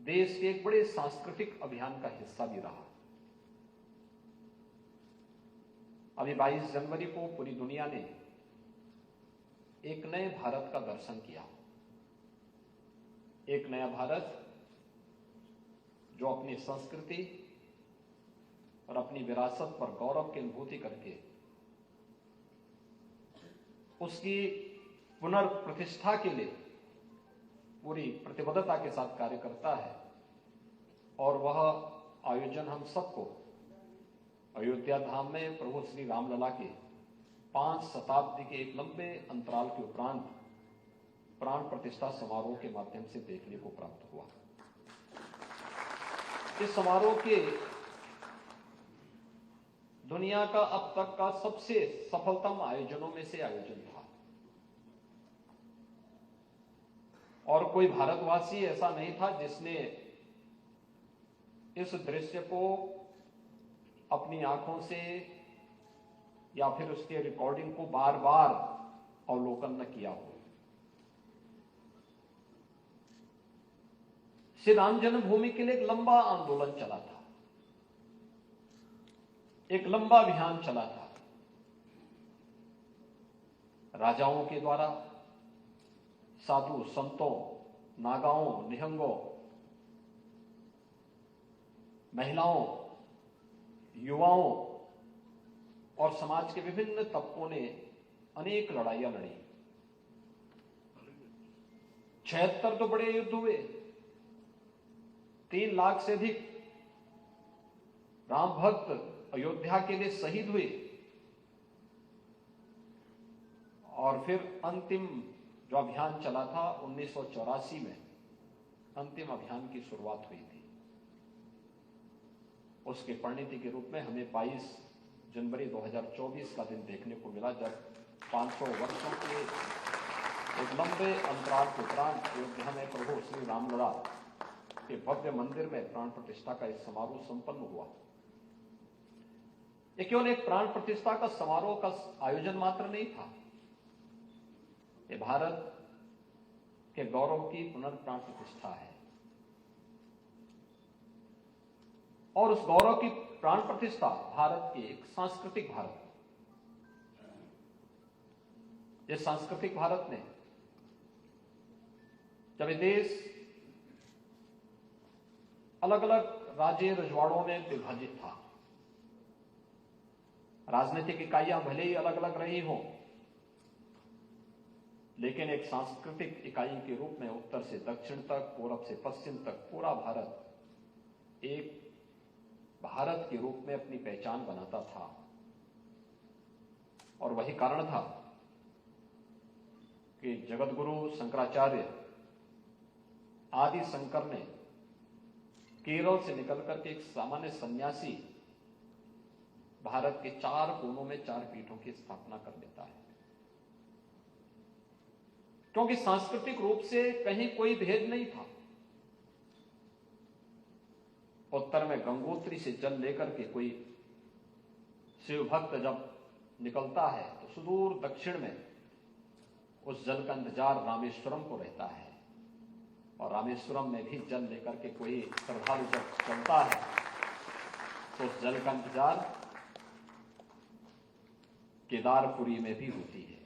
देश के एक बड़े सांस्कृतिक अभियान का हिस्सा भी रहा। अभी 22 जनवरी को पूरी दुनिया ने एक नए भारत का दर्शन किया। एक नया भारत जो अपनी संस्कृति और अपनी विरासत पर गौरव की अनुभूति करके उसकी पुनर्प्रतिष्ठा के लिए पूरी प्रतिबद्धता के साथ कार्य करता है। और वह आयोजन हम सबको अयोध्या धाम में प्रभु श्री रामलला के 5 शताब्दी के एक लंबे अंतराल के उपरांत प्राण प्रतिष्ठा समारोह के माध्यम से देखने को प्राप्त हुआ। इस समारोह के दुनिया का अब तक का सबसे सफलतम आयोजनों में से आयोजन था। और कोई भारतवासी ऐसा नहीं था जिसने इस दृश्य को अपनी आंखों से या फिर उसके रिकॉर्डिंग को बार बार अवलोकन न किया हो। श्री राम जन्मभूमि के लिए एक लंबा आंदोलन चला था, एक लंबा अभियान चला था। राजाओं के द्वारा, साधु संतों, नागाओं, निहंगों, महिलाओं, युवाओं और समाज के विभिन्न तबकों ने अनेक लड़ाइयां लड़ी। 76 तो बड़े युद्ध हुए, 3 लाख से अधिक राम भक्त अयोध्या के लिए शहीद हुए। और फिर अंतिम जो अभियान चला था 1984 में अंतिम अभियान की शुरुआत हुई थी। उसके परिणति के रूप में हमें 22 जनवरी 2024 का दिन देखने को मिला, जब 500 वर्षों के एक लंबे अंतराल के उपरांत अयोध्या में प्रभु श्री रामलला के भव्य मंदिर में प्राण प्रतिष्ठा का एक समारोह संपन्न हुआ। ये केवल एक प्राण प्रतिष्ठा का समारोह का आयोजन मात्र नहीं था, ये भारत के गौरव की पुनर्प्राण प्रतिष्ठा है। और उस गौरव की प्राण प्रतिष्ठा भारत की एक सांस्कृतिक भारत, जिस सांस्कृतिक भारत ने जब ये देश अलग अलग राज्य रजवाड़ों में विभाजित था, राजनीतिक इकाइयां भले ही अलग अलग रही हों, लेकिन एक सांस्कृतिक इकाई के रूप में उत्तर से दक्षिण तक, पूरब से पश्चिम तक पूरा भारत एक भारत के रूप में अपनी पहचान बनाता था। और वही कारण था कि जगतगुरु शंकराचार्य आदि शंकर ने केरल से निकलकर के एक सामान्य सन्यासी भारत के 4 कोनों में 4 पीठों की स्थापना कर देता है। क्योंकि सांस्कृतिक रूप से कहीं कोई भेद नहीं था। उत्तर में गंगोत्री से जल लेकर के कोई शिव भक्त जब निकलता है तो सुदूर दक्षिण में उस जल का इंतजार रामेश्वरम को रहता है, और रामेश्वरम में भी जल लेकर के कोई श्रद्धालु जब चलता है तो उस जल का इंतजार केदारपुरी में भी होती है।